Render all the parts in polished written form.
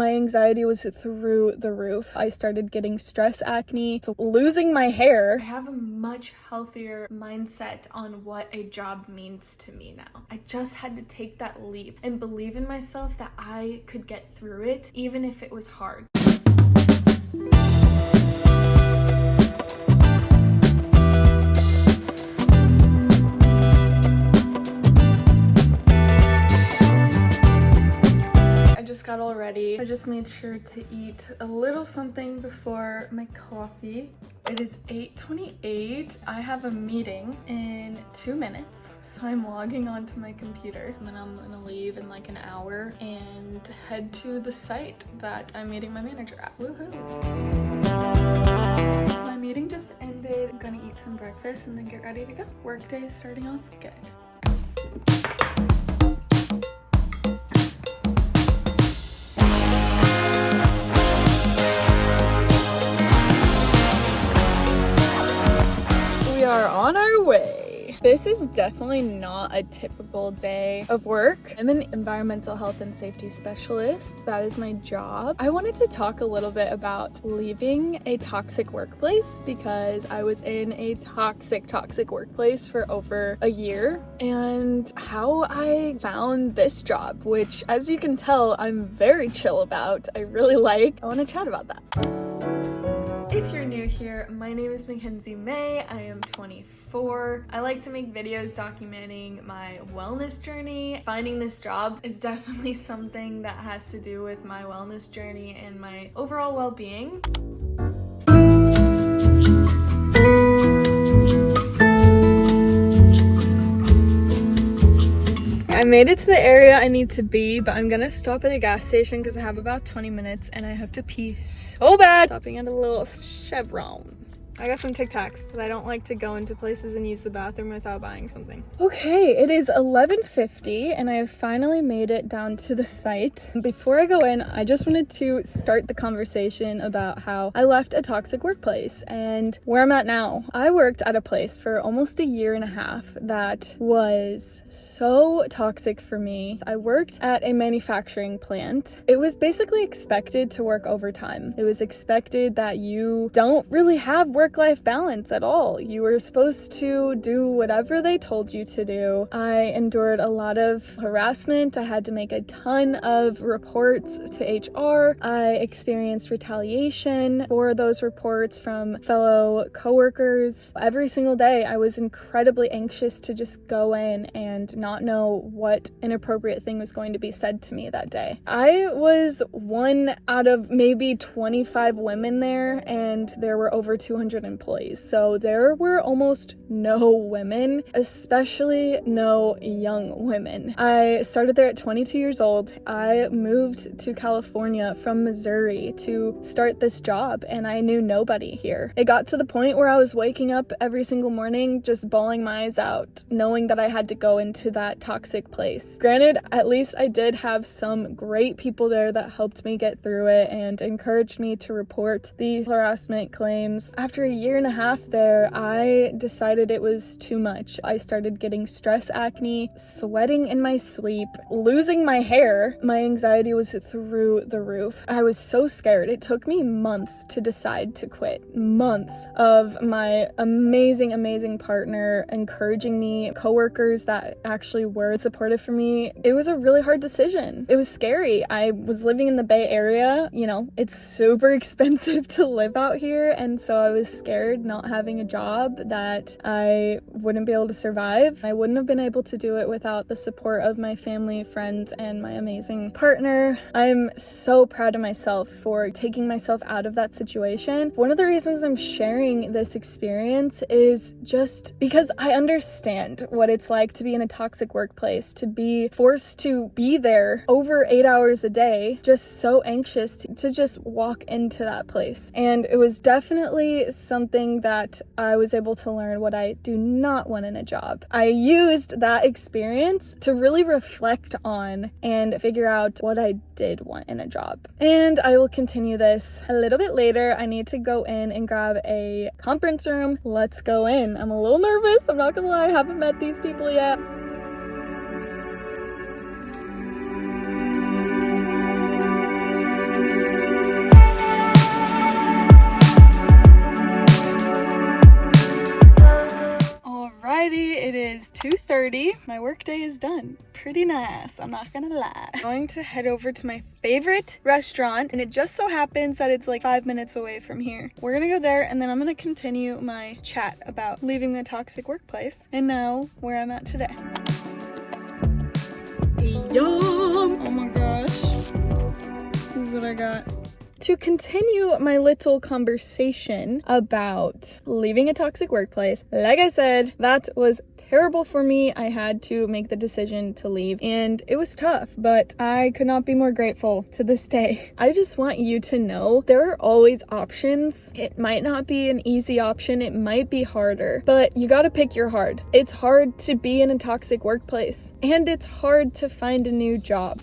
my anxiety was through the roof. I started getting stress acne, so losing my hair. I have a much healthier mindset on what a job means to me now. I just had to take that leap and believe in myself that I could get through it, even if it was hard. Got all ready. I just made sure to eat a little something before my coffee. It is 8:28. I have a meeting in 2 minutes, so I'm logging onto my computer, and then I'm gonna leave in like an hour and head to the site that I'm meeting my manager at. Woohoo! My meeting just ended. I'm gonna eat some breakfast and then get ready to go. Workday is starting off good. Are on our way. This is definitely not a typical day of work. I'm an environmental health and safety specialist. That is my job. I wanted to talk a little bit about leaving a toxic workplace because I was in a toxic workplace for over a year, and how I found this job, which, as you can tell, I'm very chill about. I really like. I want to chat about that. If you're new here, my name is MacKenzie Mae. I am 24. I like to make videos documenting my wellness journey. Finding this job is definitely something that has to do with my wellness journey and my overall well-being. I made it to the area I need to be, but I'm gonna stop at a gas station because I have about 20 minutes and I have to pee so bad. Stopping at a little Chevron. I got some Tic Tacs, but I don't like to go into places and use the bathroom without buying something. Okay, it is 11:50 and I have finally made it down to the site. Before I go in, I just wanted to start the conversation about how I left a toxic workplace and where I'm at now. I worked at a place for almost a year and a half that was so toxic for me. I worked at a manufacturing plant. It was basically expected to work overtime. It was expected that you don't really have work-life balance at all. You were supposed to do whatever they told you to do. I endured a lot of harassment. I had to make a ton of reports to HR. I experienced retaliation for those reports from fellow coworkers. Every single day, I was incredibly anxious to just go in and not know what inappropriate thing was going to be said to me that day. I was one out of maybe 25 women there, and there were over 200 employees. So there were almost no women, especially no young women. I started there at 22 years old. I moved to California from Missouri to start this job, and I knew nobody here. It got to the point where I was waking up every single morning just bawling my eyes out, knowing that I had to go into that toxic place. Granted, at least I did have some great people there that helped me get through it and encouraged me to report these harassment claims. After a year and a half there, I decided it was too much. I started getting stress acne, sweating in my sleep, losing my hair. My anxiety was through the roof. I was so scared. It took me months to decide to quit. Months of my amazing partner encouraging me, coworkers that actually were supportive for me. It was a really hard decision. It was scary. I was living in the Bay Area. You know, it's super expensive to live out here, and so I was scared not having a job that I wouldn't be able to survive. I wouldn't have been able to do it without the support of my family, friends, and my amazing partner. I'm so proud of myself for taking myself out of that situation. One of the reasons I'm sharing this experience is just because I understand what it's like to be in a toxic workplace, to be forced to be there over 8 hours a day, just so anxious to just walk into that place. And it was definitely something that I was able to learn what I do not want in a job. I used that experience to really reflect on and figure out what I did want in a job. And I will continue this a little bit later. I need to go in and grab a conference room. Let's go in. I'm a little nervous. I'm not gonna lie, I haven't met these people yet. 2:30. My work day is done. Pretty nice, I'm not gonna lie. I'm going to head over to my favorite restaurant, and it just so happens that it's like 5 minutes away from here. We're gonna go there, and then I'm gonna continue my chat about leaving the toxic workplace and now where I'm at today. Yum! Oh my gosh. This is what I got. To continue my little conversation about leaving a toxic workplace, like I said, that was terrible for me. I had to make the decision to leave, and it was tough, but I could not be more grateful to this day. I just want you to know there are always options. It might not be an easy option, it might be harder, but you gotta pick your hard. It's hard to be in a toxic workplace, and it's hard to find a new job.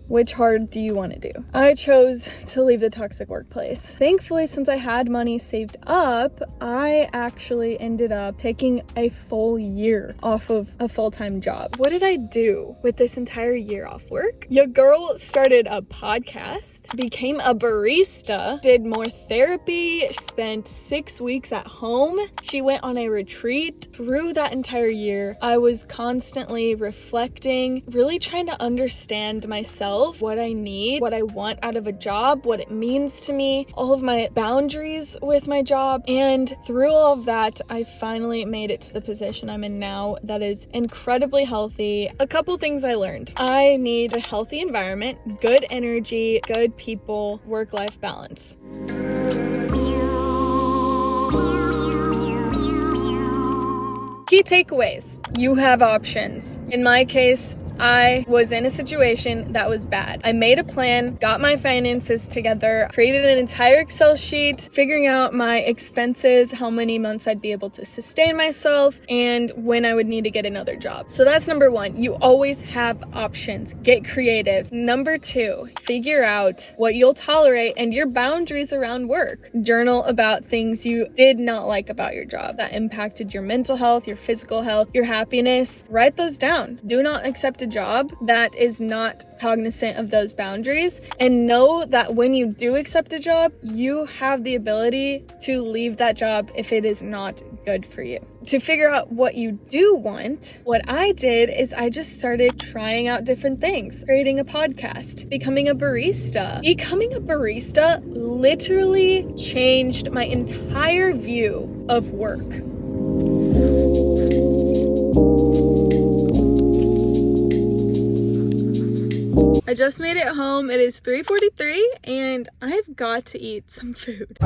Which hard do you want to do? I chose to leave the toxic workplace. Thankfully, since I had money saved up, I actually ended up taking a full year off of a full-time job. What did I do with this entire year off work? Your girl started a podcast, became a barista, did more therapy, spent 6 weeks at home. She went on a retreat. Through that entire year, I was constantly reflecting, really trying to understand myself, what I need, what I want out of a job, what it means to me, all of my boundaries with my job. And through all of that, I finally made it to the position I'm in now that is incredibly healthy. A couple things I learned. I need a healthy environment, good energy, good people, work-life balance. Key takeaways. You have options. In my case, I was in a situation that was bad. I made a plan, got my finances together, created an entire Excel sheet, figuring out my expenses, how many months I'd be able to sustain myself, and when I would need to get another job. So that's number one. You always have options. Get creative. Number two, figure out what you'll tolerate and your boundaries around work. Journal about things you did not like about your job that impacted your mental health, your physical health, your happiness. Write those down. Do not accept a job that is not cognizant of those boundaries, and know that when you do accept a job, you have the ability to leave that job if it is not good for you. To figure out what you do want, what I did is I just started trying out different things, creating a podcast, becoming a barista. Becoming a barista literally changed my entire view of work. I just made it home. It is 3:43 and I've got to eat some food.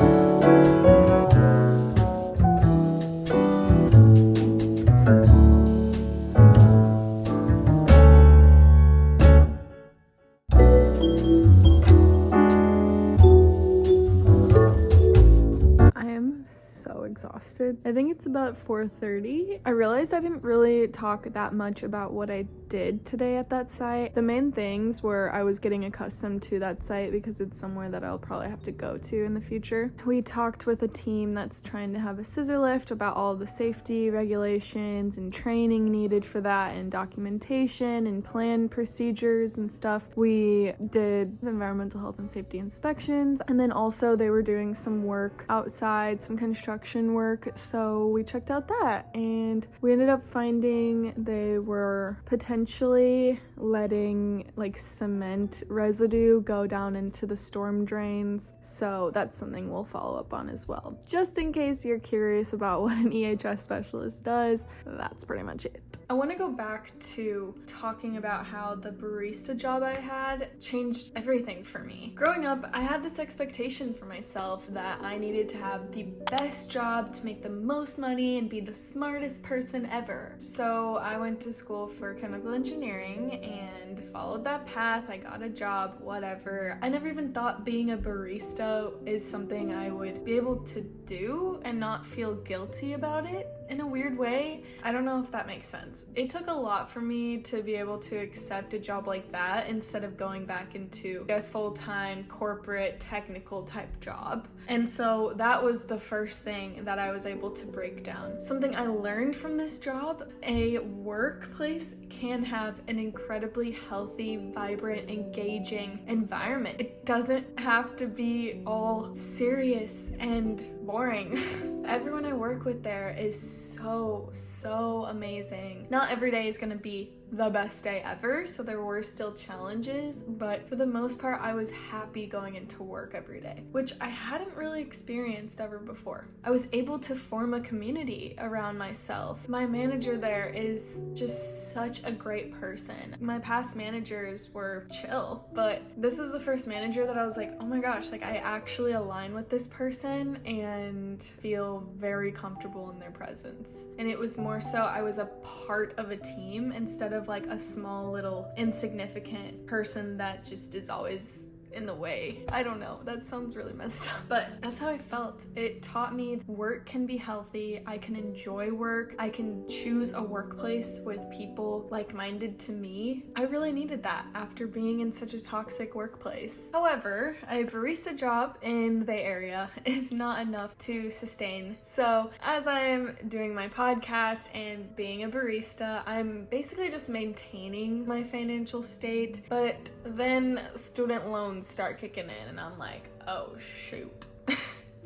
Exhausted. I think it's about 4:30. I realized I didn't really talk that much about what I did today at that site. The main things were I was getting accustomed to that site because it's somewhere that I'll probably have to go to in the future. We talked with a team that's trying to have a scissor lift about all the safety regulations and training needed for that, and documentation and plan procedures and stuff. We did environmental health and safety inspections, and then also they were doing some work outside, some construction work, so we checked out that, and we ended up finding they were potentially letting like cement residue go down into the storm drains, so that's something we'll follow up on as well. Just in case you're curious about what an EHS specialist does, that's pretty much it. I want to go back to talking about how the barista job I had changed everything for me. Growing up, I had this expectation for myself that I needed to have the best job to make the most money and be the smartest person ever. So I went to school for chemical engineering and followed that path. I got a job, whatever. I never even thought being a barista is something I would be able to do and not feel guilty about it. In a weird way, I don't know if that makes sense. It took a lot for me to be able to accept a job like that instead of going back into a full-time corporate technical type job. And so that was the first thing that I was able to break down. Something I learned from this job: a workplace can have an incredibly healthy, vibrant, engaging environment. It doesn't have to be all serious and boring. Everyone I work with there is so amazing. Not every day is gonna be the best day ever, so there were still challenges, but for the most part I was happy going into work every day, which I hadn't really experienced ever before. I was able to form a community around myself. My manager there is just such a great person. My past managers were chill, but this is the first manager that I was like, oh my gosh, like I actually align with this person and feel very comfortable in their presence. And it was more so I was a part of a team instead of like a small little insignificant person that just is always in the way. I don't know, that sounds really messed up, but that's how I felt. It taught me work can be healthy, I can enjoy work, I can choose a workplace with people like-minded to me. I really needed that after being in such a toxic workplace. However, a barista job in the Bay Area is not enough to sustain. So as I'm doing my podcast and being a barista, I'm basically just maintaining my financial state, but then student loans start kicking in and I'm like, oh shoot.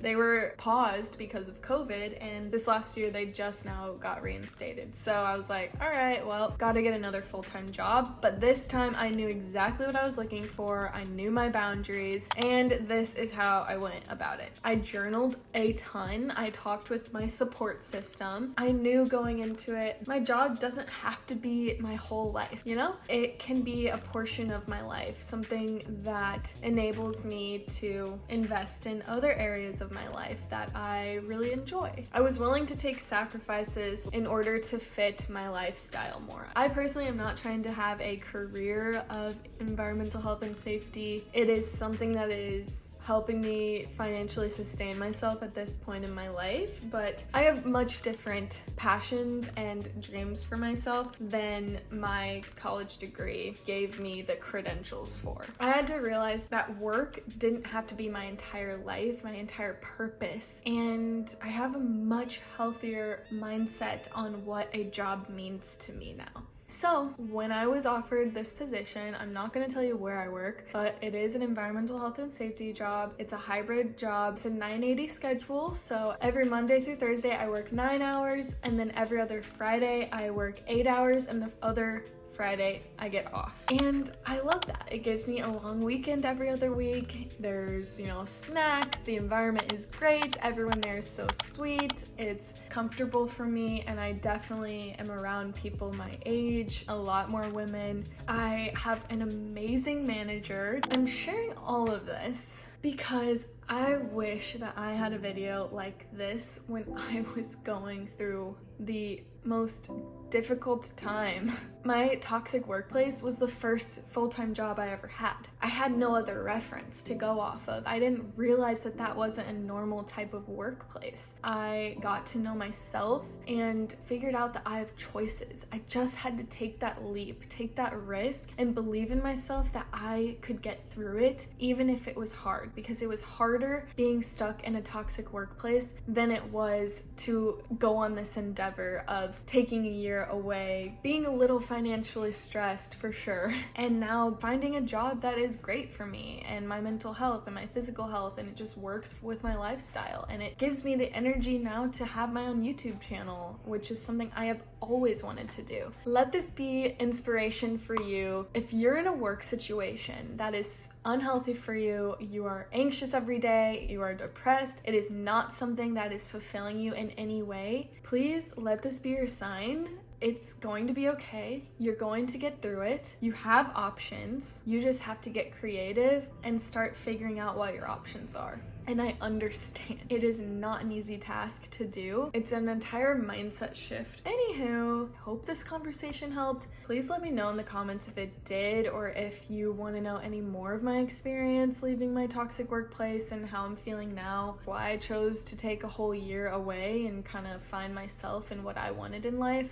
They were paused because of COVID, and this last year they just now got reinstated. So I was like, all right, well, gotta get another full-time job. But this time I knew exactly what I was looking for. I knew my boundaries, and this is how I went about it. I journaled a ton. I talked with my support system. I knew going into it, my job doesn't have to be my whole life, you know? It can be a portion of my life, something that enables me to invest in other areas of my life that I really enjoy. I was willing to take sacrifices in order to fit my lifestyle more. I personally am not trying to have a career of environmental health and safety. It is something that is helping me financially sustain myself at this point in my life, but I have much different passions and dreams for myself than my college degree gave me the credentials for. I had to realize that work didn't have to be my entire life, my entire purpose, and I have a much healthier mindset on what a job means to me now. So when I was offered this position, I'm not going to tell you where I work, but it is an environmental health and safety job. It's a hybrid job. It's a 980 schedule. So every Monday through Thursday, I work 9 hours, and then every other Friday, I work 8 hours, and the other Friday I get off. And I love that. It gives me a long weekend every other week. There's, snacks. The environment is great. Everyone there is so sweet. It's comfortable for me, and I definitely am around people my age, a lot more women. I have an amazing manager. I'm sharing all of this because I wish that I had a video like this when I was going through the most difficult time. My toxic workplace was the first full-time job I ever had. I had no other reference to go off of. I didn't realize that that wasn't a normal type of workplace. I got to know myself and figured out that I have choices. I just had to take that leap, take that risk, and believe in myself that I could get through it, even if it was hard, because it was harder being stuck in a toxic workplace than it was to go on this endeavor of taking a year away, being a little financially stressed for sure, and now finding a job that is great for me and my mental health and my physical health, and it just works with my lifestyle, and it gives me the energy now to have my own YouTube channel, which is something I have always wanted to do. Let this be inspiration for you. If you're in a work situation that is unhealthy for you, you are anxious every day, you are depressed, it is not something that is fulfilling you in any way, please let this be your sign. It's going to be okay. You're going to get through it. You have options. You just have to get creative and start figuring out what your options are. And I understand it is not an easy task to do. It's an entire mindset shift. Anywho, hope this conversation helped. Please let me know in the comments if it did, or if you want to know any more of my experience leaving my toxic workplace and how I'm feeling now, why I chose to take a whole year away and kind of find myself and what I wanted in life.